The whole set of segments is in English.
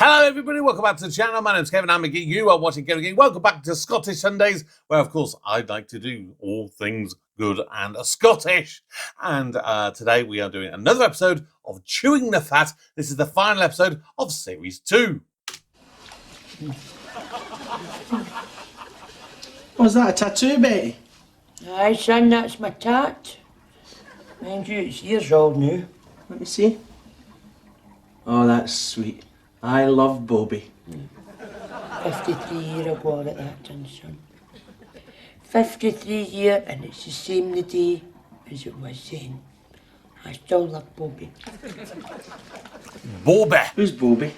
Hello everybody, welcome back to the channel. My name's Kevin, I'm a geek. You are watching Kevin the Geek. Welcome back to Scottish Sundays, where of course I like to do all things good and Scottish. And today we are doing another episode of Chewing the Fat. This is the final episode of Series 2. Was that a tattoo, Betty? Aye, son, that's my tat. Mind you, it's years old now. Let me see. Oh, that's sweet. I love Bobby. 53 years ago at that done, son. 53 years, and it's the same the day as it was then. I still love Bobby. Bobby. Who's Bobby?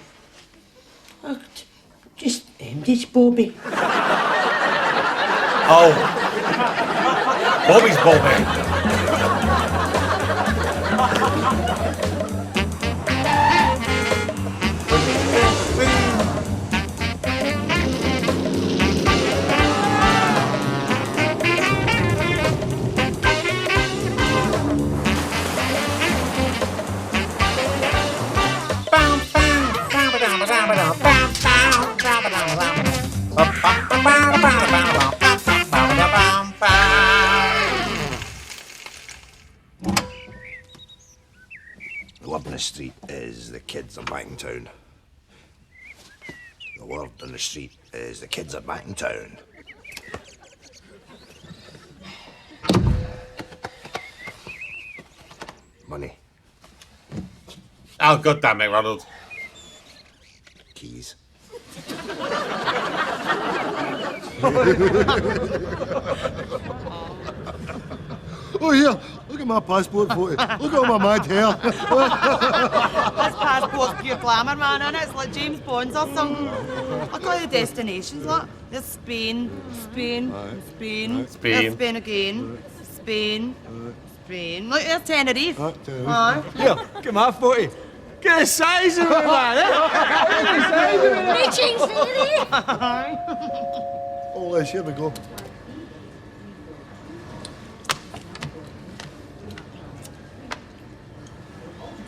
Oh, just this Bobby. Oh. Bobby's Bobby. The word in the street is the kids are back in town. The word in the street is the kids are back in town. Money. Oh, God damn it, Ronald. Keys. Oh, here, look at my passport photo. Look at all my mad hair. This passport's pure glamour, man, innit? It's like James Bond's or something. Look at all the destinations, look. There's Spain, Spain, Spain. Spain. There's Spain again. Spain, Spain. Look, there's Tenerife. Tenerife. Aye. Here, get my photo. Get the size of it, man. Reaching theory! Oh, Les, here we go.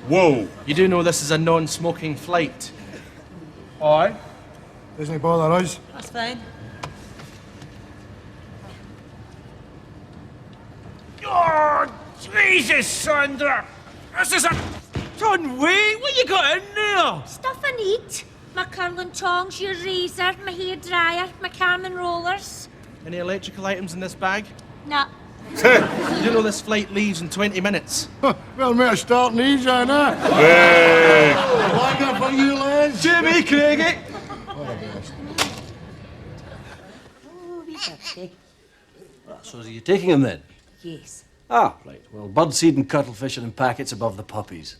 Whoa. You do know this is a non-smoking flight? Aye. Doesn't bother us. That's fine. Oh, Jesus, Sandra! This is a ton weight. What you got in there? Stuff I need. My curling tongs, your razor, my hairdryer, my Carmen rollers. Any electrical items in this bag? Nah. You know this flight leaves in 20 minutes. Well, mate, starting easy, innit? Hey. Like that for you, Les? Jimmy, Craigie! Oh, wee birthday. So are you taking them then? Yes. Ah, right. Well, birdseed and cuttlefish are in packets above the puppies.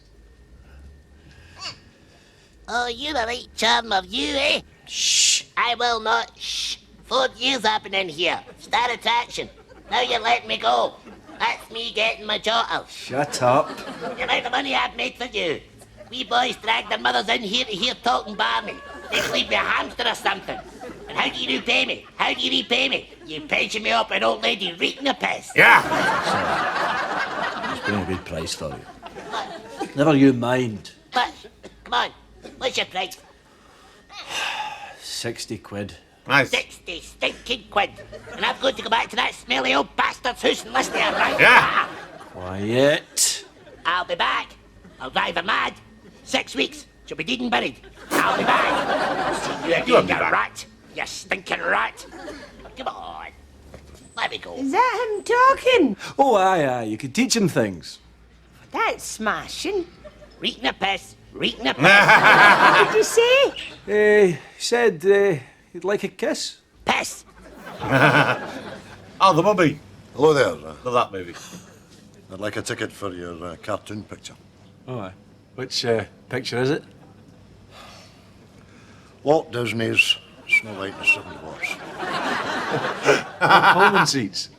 Oh, you're a right charm of you, eh? Shh! I will not. Shh. 4 years happening here. Star attraction. Now you're letting me go. That's me getting my jotters. Shut up. The amount of money I've made for you. We boys drag their mothers in here to hear talking Barney. They believe me a hamster or something. And how do you repay me? How do you repay me? You pension me up an old lady reeking the piss. Yeah. It's been a good price for you. Never you mind. But, come on. What's your price? 60 quid. Nice. 60 stinking quid. And I've got to go back to that smelly old bastard's house and listen to her, right? Yeah. Quiet. I'll be back. I'll drive her mad. 6 weeks. She'll be dead and buried. I'll be back. See you again, won't be you back. rat. You stinking rat. Come on. Let me go. Is that him talking? Oh, aye. You could teach him things. That's smashing. Reeking the piss. Reeking the piss. What did you say? He said he'd like a kiss. Piss. Oh, the mummy. Hello there. Love that movie. I'd like a ticket for your cartoon picture. Oh, aye. Which picture is it? Walt Disney's Snow White and the Seven Dwarfs. Pullman seats.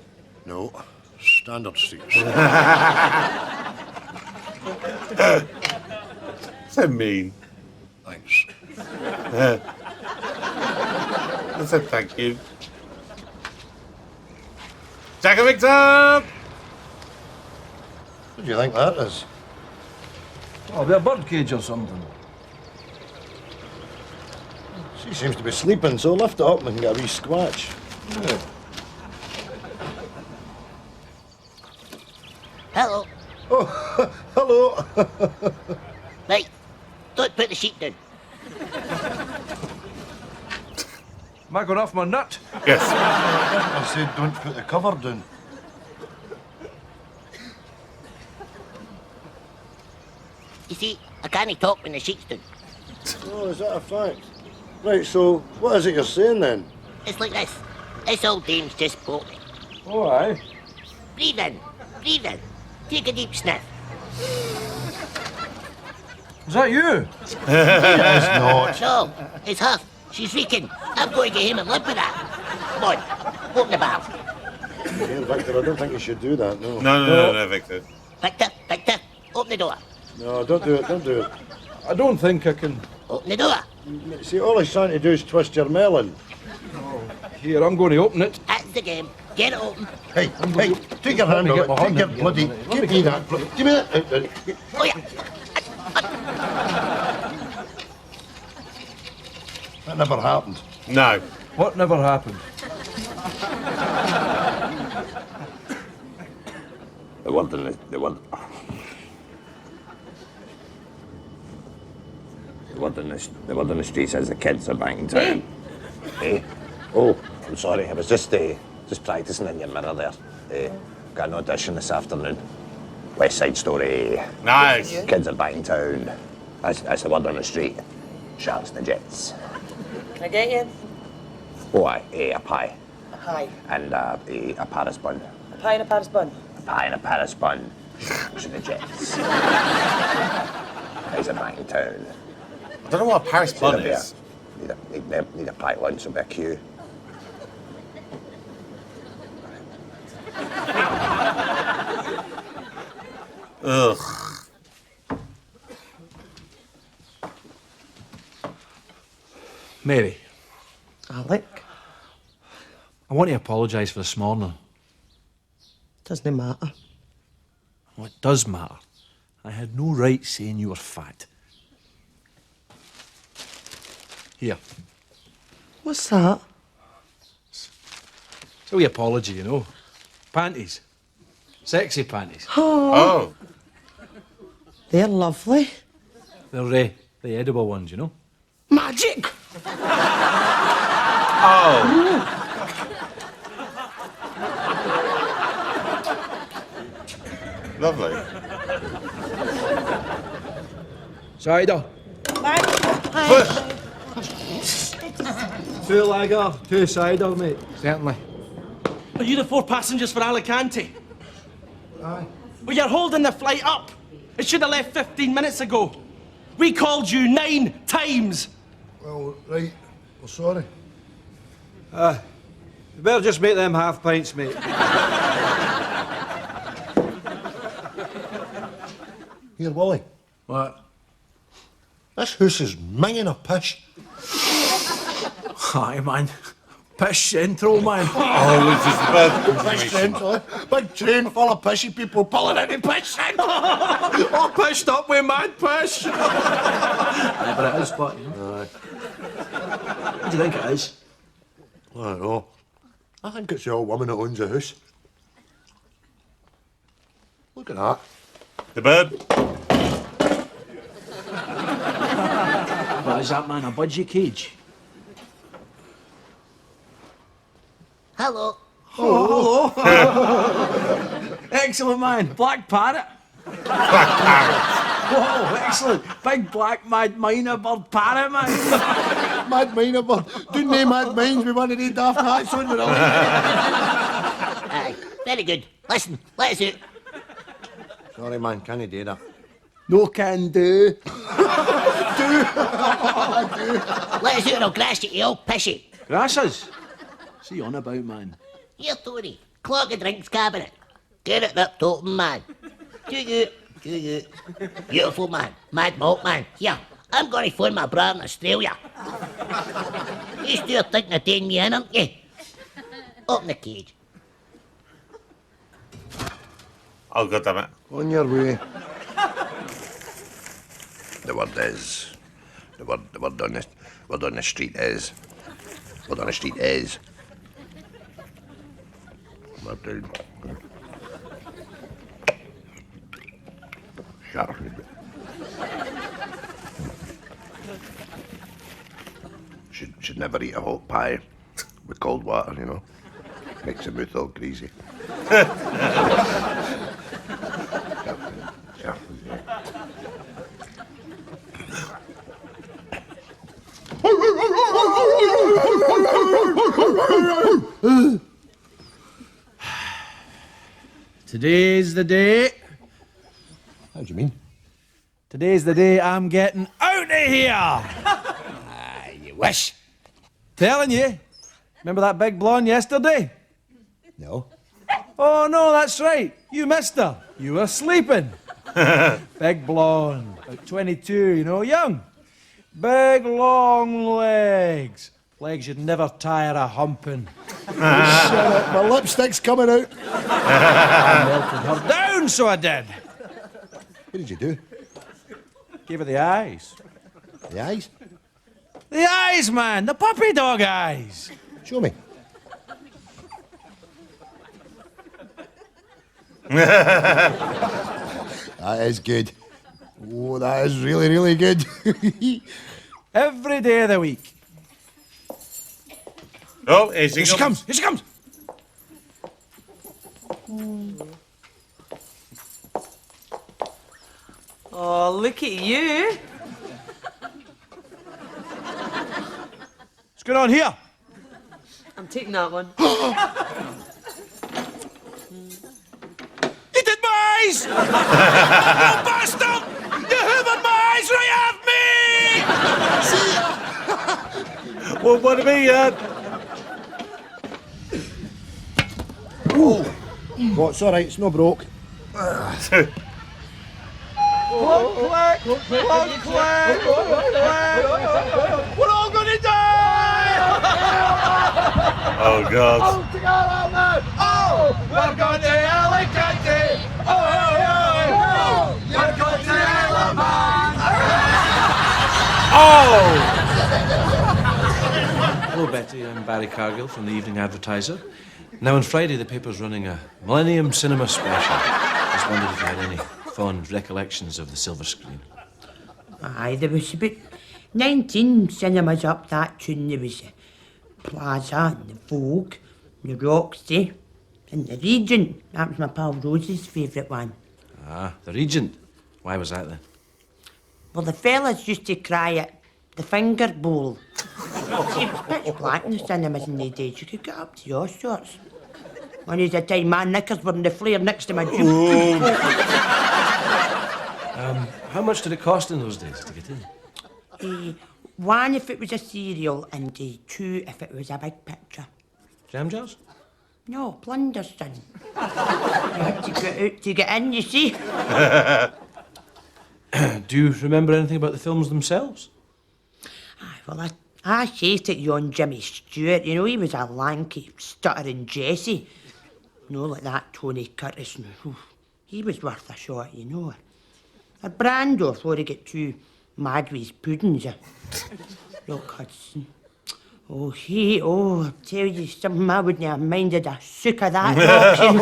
No, standard seats. So mean. Thanks. I said thank you. Jack and Victor! What do you think that is? Oh, a bit of bird cage or something. She seems to be sleeping, so lift it up and we can get a wee squatch. Yeah. Hello. Oh, hello. Right. Don't put the sheet down. Am I going off my nut? Yes. I said don't put the cover down. You see, I can't talk when the sheet's down. Oh, is that a fact? Right, so what is it you're saying then? It's like this. This old dame's just bought me. Oh, aye. Breathe in. Breathe in. Take a deep sniff. Is that you? It's not. No, it's her. She's reeking. I'm going to get him and live with that. Come on. Open the valve. Here, Victor, I don't think you should do that, no. No, Victor. Victor, open the door. No, don't do it, don't do it. I don't think I can. Open the door. See, all he's trying to do is twist your melon. Here, I'm going to open it. That's the game. Get it open. Hey, hey, take your hand off it. Take your bloody... Give me that. Give me that. Oh, yeah. That never happened. No. What never happened? The word in the street says the kids are back in town. Eh? Oh, I'm sorry. I was just practicing in your mirror there. Got an audition this afternoon. West Side Story. Nice. Kids are back in town. That's the word on the street. Sharks and the Jets. Can I get you? Oh, aye. A pie. A pie. And a Paris bun. A pie and a Paris bun. A pie and a Paris bun. Sharks and the Jets. Guys are back in town. I don't know what a Paris bun is. Need a packed lunch, there'll be a queue. Ugh. Mary, Alec, I want to apologise for this morning. doesn't matter. Well, it does matter. I had no right saying you were fat. Here. What's that? It's a wee apology, you know. Panties. Sexy panties. Oh. They're lovely. They're the edible ones, you know. Magic! Oh. Lovely. Cider. Push. Two lager, two cider, mate. Certainly. Are you the 4 passengers for Alicante? Aye. Well, you're holding the flight up. It should have left 15 minutes ago. We called you 9 times. Well, right. Well, sorry. You better just make them half pints, mate. Here, Wally. What? This house is minging of pish. Aye, man. Pish central, man. Oh, this is the best Pish continuation. central. Big train full of pishy people pulling into pish central. All pished up with mad pish. Aye, but it is, but, you know. What do you think it is? I don't know. I think it's the old woman that owns the house. Look at that. The bird. What is that, man? A budgie cage? Hello. Oh, hello. Excellent, man. Black parrot. Black parrot. Whoa, excellent. Big black mad miner bird parrot, man. Mad miner bird. Don't name mad mines with one of these daft hats on with all. Aye, very good. Listen, let us out. Sorry, man, can't you do that? No can do. Let us out and I'll grass you, you old pissy. Grasses? What's he on about, man? Here, Tony. Clog a drinks cabinet. Get it ripped open, man. To you. Beautiful, man. Mad malt, man. Here, I'm going to phone my brother in Australia. You still thinking of taking me in, aren't you? Open the cage. Oh, God damn it. On your way. The word Word on the street is. Word on the street is. Word down. Sharp. Should never eat a hot pie with cold water, you know. Makes the mouth all greasy. Today's the day. How do you mean? Today's the day I'm getting out of here. You wish. Telling you. Remember that big blonde yesterday? No. Oh, no, that's right. You missed her. You were sleeping. Big blonde. About 22, you know, young. Big, long legs. Legs you'd never tire of humping. Shut up, my lipstick's coming out. I melted her down, so I did. What did you do? Gave her the eyes. The eyes? The eyes, man. The puppy dog eyes. Show me. That is good. Oh, that is really, really good. Every day of the week. Oh, here she Here she comes. comes. Here she comes. Oh, look at you. What's going on here? I'm taking that one. You did my eyes! You bastard! You hoovered my eyes right off me! Well, what do you mean, Oh, it's all right. It's no broke. Plug, clack, plug, clack, we're all gonna die! Oh, God. Oh, we're going to Alicante! Oh, we're going to Alabama! Oh! Hello, Betty. I'm Barry Cargill from the Evening Advertiser. Now, on Friday, the paper's running a Millennium Cinema Special. Just wondered if you had any fond recollections of the silver screen. Aye, there was about 19 cinemas up that tune. There was the Plaza and the Vogue, the Roxy and the Regent. That was my pal Rose's favourite one. Ah, the Regent. Why was that, then? Well, the fellas used to cry it the finger bowl. See, it was pitch black in the cinemas in the days. You could get up to all sorts. One of the time, my knickers were in the flare next to my jump. How much did it cost in those days to get in? One if it was a serial, and two if it was a big picture. Jam jars? No, plunders, son. You had to get out to get in, you see. Do you remember anything about the films themselves? Aye, well, I hated yon Jimmy Stewart. You know, he was a lanky, stuttering Jesse. No, like that Tony Curtis. No, he was worth a shot, you know. A Brando, before he get too mad with his puddings. Rock Hudson. Oh, I tell you something, I wouldn't have minded a sook of that option.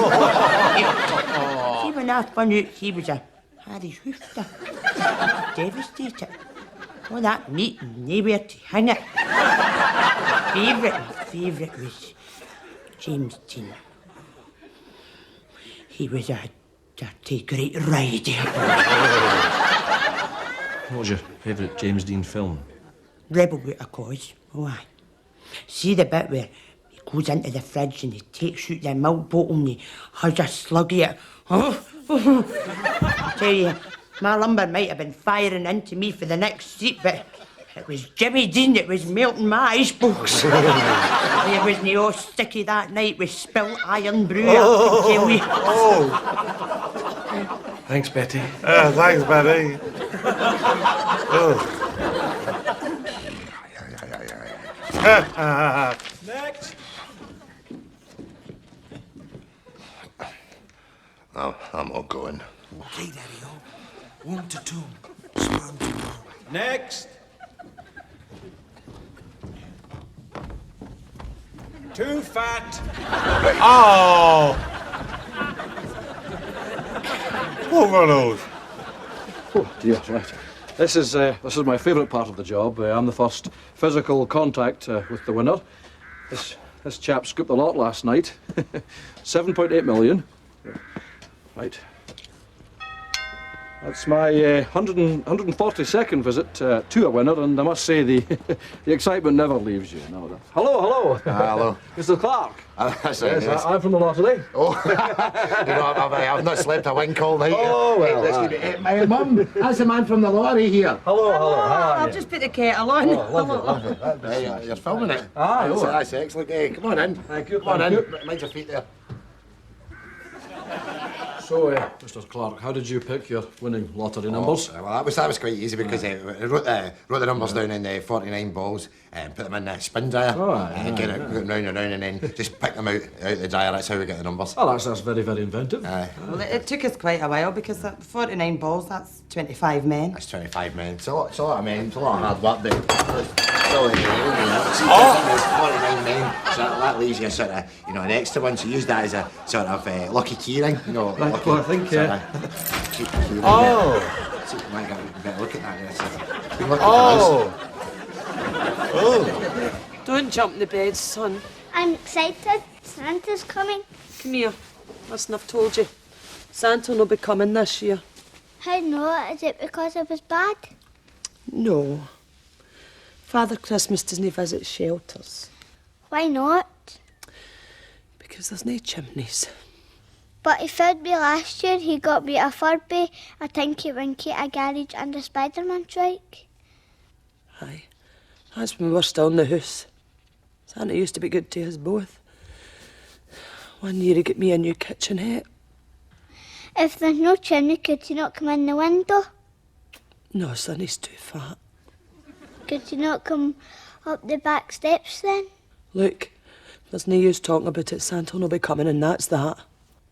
See, when I found out he was a Harry Hoofter, devastated. Oh, that meat and nowhere to hang it. My favourite was James Dean. He was a dirty great rider. What was your favourite James Dean film? Rebel Without a Cause. Oh, aye. See the bit where he goes into the fridge and he takes out the milk bottle and he has a sluggy at it. Oh. Tell you, my lumber might have been firing into me for the next seat, but it was Jimmy Dean that was melting my icebox. It wasn't all sticky that night with spilt iron brew, I can tell you. Thanks, Betty. Thanks, Betty. Next. I'm all going. Okay, Daddy-o. 1 to 2. Sperm to 1. Next. Too fat. Oh! Poor Ronald. Oh dear, right. This is my favourite part of the job. I'm the first physical contact with the winner. This chap scooped the lot last night. 7.8 million. Right. That's my 142nd visit to a winner, and I must say the the excitement never leaves you. No. Hello. Hello. Mr. Clark. That's Yes, I'm from the lottery. Oh, I've not slept a wink all night. Oh, well. My mum, that's the man from the lorry here. Hello. How are I'll you? just put the kettle on. Lovely. Hey, you're filming it. Aye, That's excellent. Hey, come on in. Thank you. Come on in. Mind your feet there. So, Mr. Clark, how did you pick your winning lottery numbers? Well, that was quite easy because I wrote the numbers down in 49 balls and put them in the spin dryer. Get it round and round, and then just pick them out the dryer. That's how we get the numbers. Oh, that's very, very inventive. Well, it took us quite a while because that 49 balls, that's 25 men. That's 25 men. It's a lot of men. It's a lot of hard work. So 49 men. So that leaves you sort of, an extra one. So use that as a sort of lucky key ring. Right, well, I think. So you might get a better look at that. Don't jump in the bed, son. I'm excited. Santa's coming. Come here. Listen, I've told you. Santa will be coming this year. How no? Is it because I was bad? No. Father Christmas doesn't visit shelters. Why not? Because there's no chimneys. But he fed me last year. He got me a Furby, a Tinky Winky, a garage and a Spider-Man trike. Aye. That's when we were still in the house. Santa used to be good to us both. One year he got me a new kitchenette. If there's no chimney, could you not come in the window? No, son, he's too fat. Could you not come up the back steps then? Look, there's no use talking about it. Santa will be coming and that's that.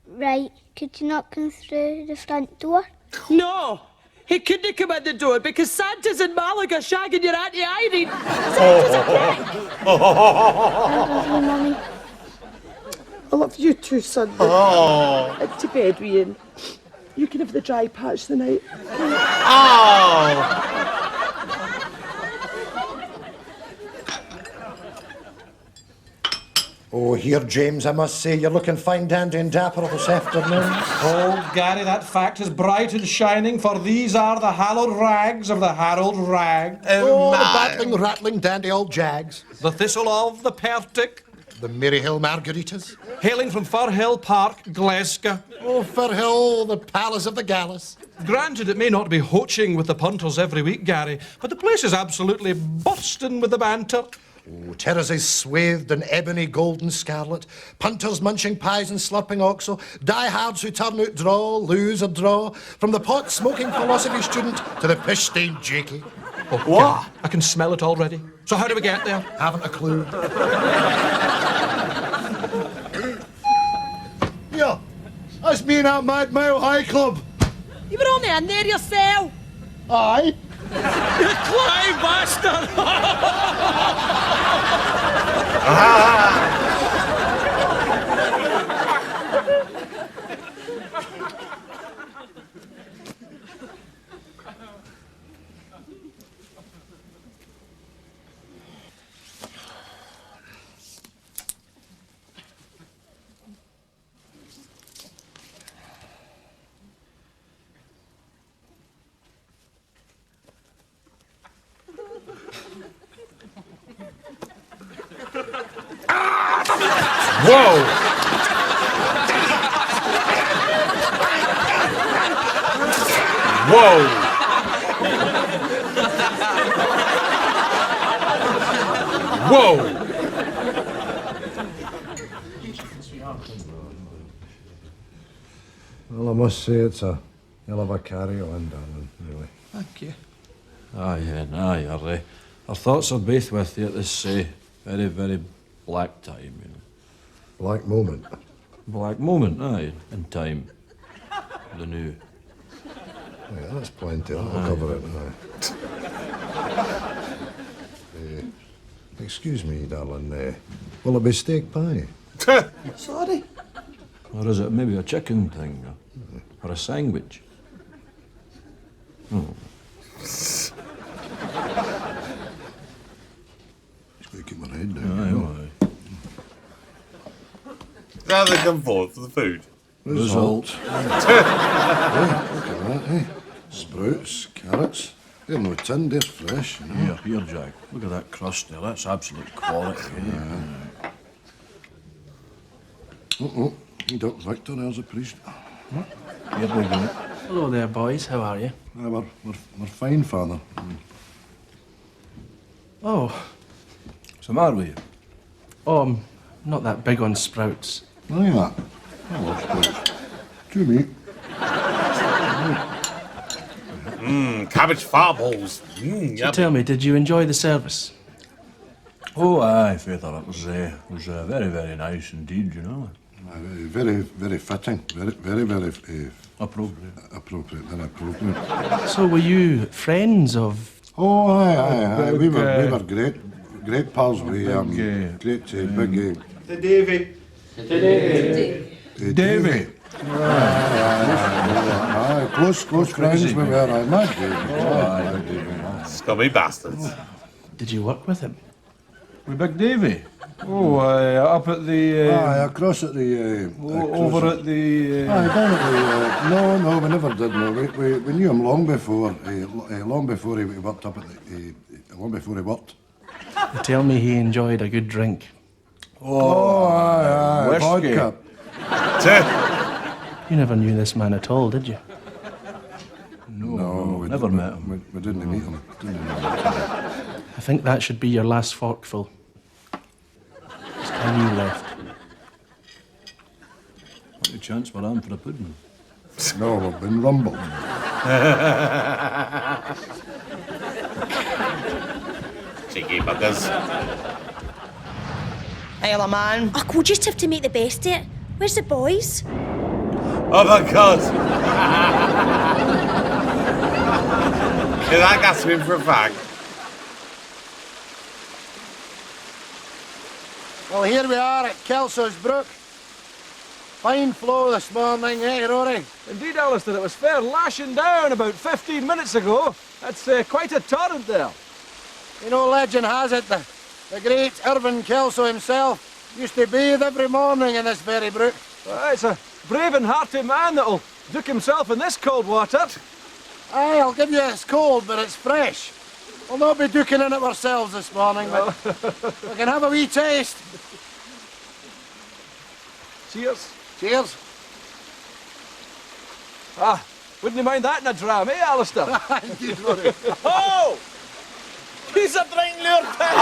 Right. Could you not come through the front door? No! He couldn't come in the door because Santa's in Malaga shagging your Auntie Irene. I love you, Mummy. I love you too, son. To bed with you. You can have the dry patch tonight. Oh, here, James, I must say, you're looking fine, dandy and dapper this afternoon. Oh, Gary, that fact is bright and shining, for these are the hallowed rags of the Harold Rag. The battling, rattling, dandy old jags. The thistle of the Pertic, The Maryhill Margaritas. hailing from Firhill Park, Glasgow. Oh, Firhill, the palace of the Gallus. Granted, it may not be hoaching with the punters every week, Gary, but the place is absolutely bursting with the banter. Oh, terraces swathed in ebony, gold and scarlet, punters munching pies and slurping oxo, diehards who turn out draw, lose or draw, from the pot-smoking philosophy student to the pish-stained jakey. Oh, what? I can smell it already. So how do we get there? Haven't a clue. Yeah, that's me and that Mad Mile High Club. You were only in there yourself. Aye. You climb bastard! Whoa! Whoa! Whoa! Well, I must say it's a hell of a carry-on, darling, really. Thank you. Our thoughts are both with you at this very, very black time, Black moment. Black moment, in time. The new. Yeah, that's plenty. That'll cover it, excuse me, darling. Will it be steak pie? Sorry. Or is it maybe a chicken thing? Or a sandwich? Oh. Just gotta keep my head down. Aye. Now they come forward for the food. Result. Look at that, eh? Sprouts, carrots. They're no tinned, they're fresh, you know. Here, Jack. Look at that crust there. That's absolute quality. Oh, Dr. Victor, there's a priest. Here we go. Hello there, boys. How are you? We're fine, Father. Oh, What's the matter with you? oh, I'm not that big on sprouts. Oh, yeah. I love sprouts. To me. Cabbage farballs. So Yummy. tell me, did you enjoy the service? Oh, aye, Father. It was very, very nice indeed, you know. Very, very fitting. Very Appropriate. appropriate. Very appropriate. So were you friends of... Oh, aye. We were great pals. We big, great big. The Davy. Davy. Aye, close friends we were. Aye, mad Davy. Scummy bastards. Did you work with him? With Big Davy? Oh, up at the... Aye, across at the... over at the... Aye, down at the... No, we never did, no. We knew him long before he worked up at the... long before he worked. You tell me he enjoyed a good drink. Oh, aye, whiskey. vodka. You never knew this man at all, did you? No, we never didn't- met him. We didn't meet him. I think that should be your last forkful. Just how you left. What a chance we're on for a pudding. No, we've been rumbled. Cheeky buggers. Hey, man. Oh, we'll just have to make the best of it. Where's the boys? Oh my god. Did I gasp him for a fact? Well, here we are at Kelso's Brook. Fine flow this morning, eh, Rory? Indeed, Alistair, it was fair lashing down about 15 minutes ago. That's quite a torrent there. You know, legend has it, the great Irvin Kelso himself used to bathe every morning in this very brook. It's a brave and hearty man that'll duck himself in this cold water. Aye, I'll give you it's cold, but it's fresh. We'll not be duking in it ourselves this morning, but we can have a wee taste. Cheers. Cheers. Ah, wouldn't you mind that in a dram, eh, Alistair? Indeed, Rory. Oh! He's a drink lure pig!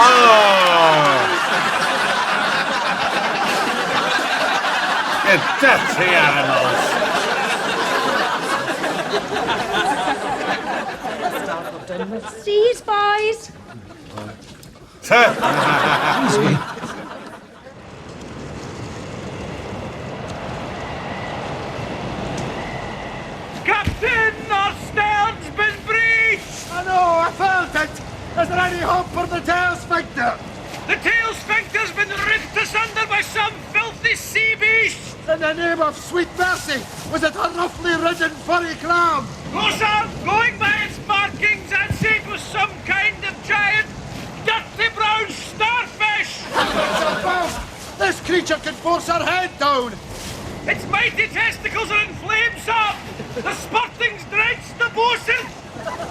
You dirty animals. See you, boys. Captain, our stern's been breached! I know, I felt it. Is there any hope for the tail sphincter? The tail sphincter's been ripped asunder by some filthy sea beast! In the name of sweet mercy, was it a roughly ridden furry crab? No, sir! Going by its markings, I'd say it was some kind of giant, dirty brown starfish! This creature could force her head down. Its mighty testicles are in flames, sir! The spurtings drenched the bosun!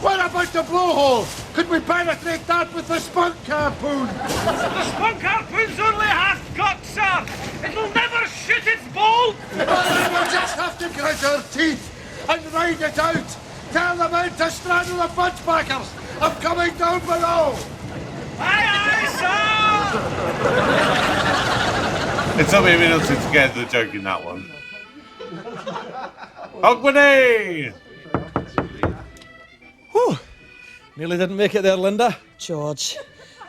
What about the blowhole? Could we penetrate that with the spunk harpoon? The spunk harpoon's only half cocked, sir! It'll never shoot its bolt! We'll just have to grit our teeth and ride it out. Tell the men to straddle the punchbackers. I'm coming down below. Aye, aye, sir! It took me a minute to get the joke in that one. Hogmanay! Whew. Nearly didn't make it there, Linda. George,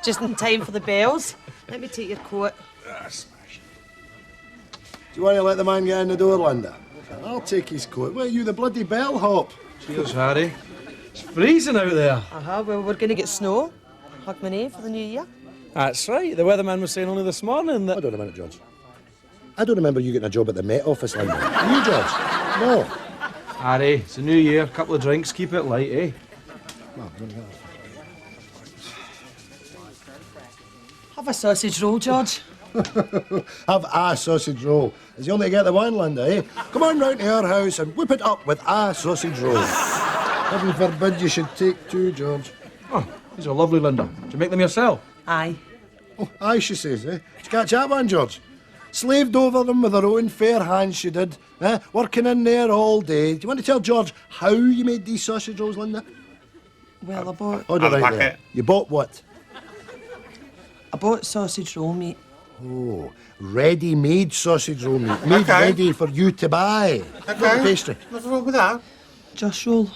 just in time for the bells. Let me take your coat. Do you want to let the man get in the door, Linda? I'll take his coat. Well, you the bloody bellhop. Cheers, Harry. It's freezing out there. Well, we're going to get snow. Hogmanay for the new year. That's right. The weatherman was saying only this morning that... Hold on a minute, George. I don't remember you getting a job at the Met Office, Linda. You, George? No. Harry, it's a new year, couple of drinks, keep it light, eh? Have a sausage roll, George. Have a sausage roll. Is you only get the one, Linda, eh? Come on round to our house and whip it up with a sausage roll. Heaven forbid you should take two, George. Oh, these are lovely, Linda. Did you make them yourself? Aye. Oh, aye, she says, eh? Did you catch that one, George? Slaved over them with her own fair hands, she did. Working in there all day. Do you want to tell George how you made these sausage rolls, Linda? Well, I bought... Hold on right packet. there. You bought what? I bought sausage roll meat. Oh, ready-made sausage roll meat. Made ready for you to buy. Not a pastry. What's wrong with that? Just roll.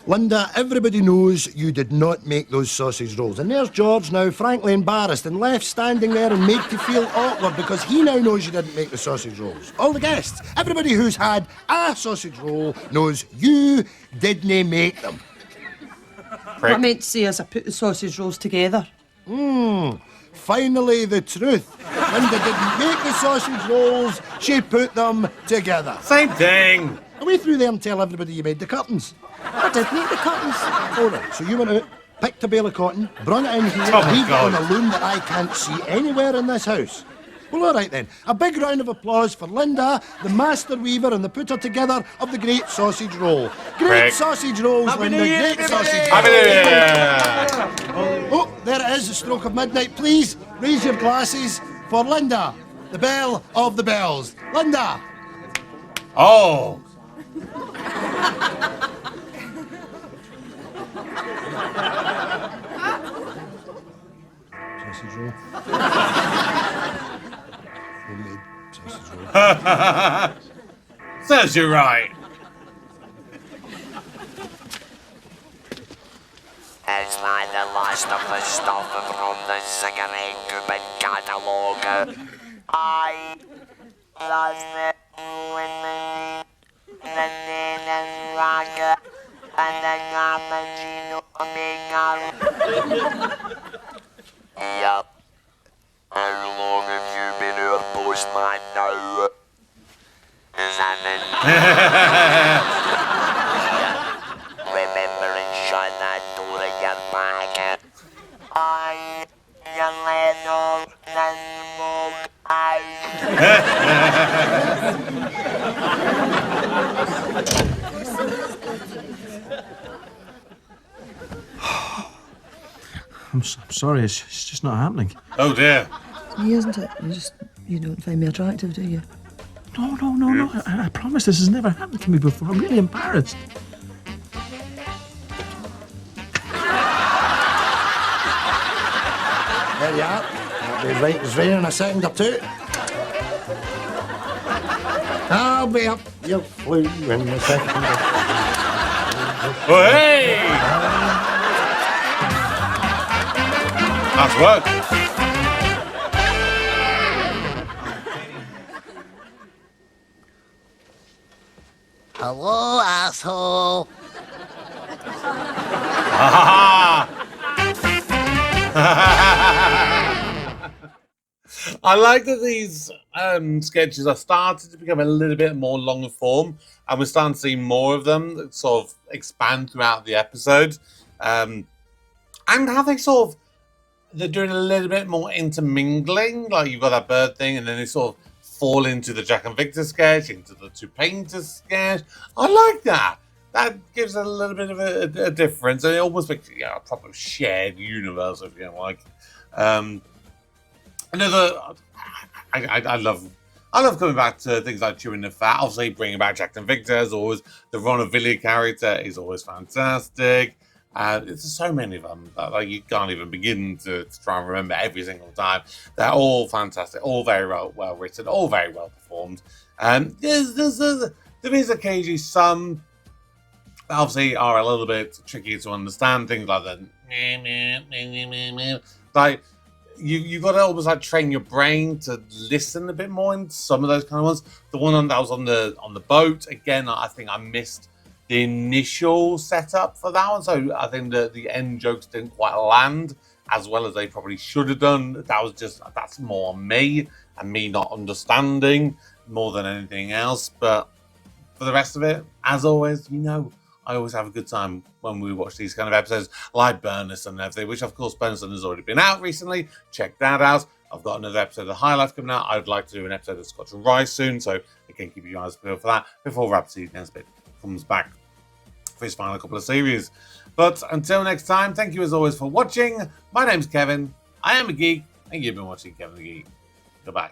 Linda, everybody knows you did not make those sausage rolls. And there's George now, frankly embarrassed and left standing there and made to feel awkward because he now knows you didn't make the sausage rolls. All the guests, everybody who's had a sausage roll knows you didn't make them. What I meant to say is I put the sausage rolls together. Finally the truth. Linda didn't make the sausage rolls, she put them together. Same thing. Away through there and tell everybody you made the curtains. I did make the curtains. All right, so you went out, picked a bale of cotton, brung it in here, Oh, my weaved it God. on a loom that I can't see anywhere in this house. Well, all right then. A big round of applause for Linda, the master weaver and the putter together of the great sausage roll. Great Correct. sausage rolls, Happy Linda. New Year, Great everybody. sausage Happy rolls. New Year. Oh, there it is, the stroke of midnight. Please raise your glasses for Linda, the belle of the bells. Linda. Oh. Sausage roll. Homemade sausage roll. Serves you right. It's like the last of the stuff from the cigarette Cuban catalogue. I lost it when the rock and the cappuccino maker. Yup. How long have you been our postman now? Is that remembering shut that door of your pocket. I, your little smoke I'm sorry, it's just not happening. Oh dear. Me, isn't it? You don't find me attractive, do you? No. I promise this has never happened to me before. I'm really embarrassed. There you are. That'll be right as rain in a second or two. I'll be up your flue in a second. Oh, hey! Nice work. Hello, asshole. I like that these sketches are starting to become a little bit more long form, and we're starting to see more of them that sort of expand throughout the episode. And how they they're doing a little bit more intermingling. Like you've got that bird thing, and then they sort of fall into the Jack and Victor sketch, into the two painters sketch. I like that. That gives a little bit of a difference, and it almost makes it a proper shared universe, if you like. I love coming back to things like Chewin the Fat. Obviously, bringing back Jack and Victor as always. The Ron of Villiers character is always fantastic. There's so many of them that you can't even begin to try and remember every single time. They're all fantastic, all very well written, all very well performed. There is occasionally some that obviously are a little bit tricky to understand. Things like the like you've got to almost train your brain to listen a bit more in some of those kind of ones. The one that was on the boat, again, I think I missed the initial setup for that one, so I think the end jokes didn't quite land as well as they probably should have done. That's more me and me not understanding more than anything else. But for the rest of it, as always, I always have a good time when we watch these kind of episodes, like Burnus and everything, which of course Burnus has already been out recently. Check that out. I've got another episode of High Life coming out. I'd like to do an episode of Scotch and Rice soon, so again, keep your eyes peeled for that before Rhapsody Nesbitt comes back for his final couple of series. But until next time, thank you as always for watching. My name's Kevin. I am a geek, and you've been watching Kevin the Geek. Goodbye.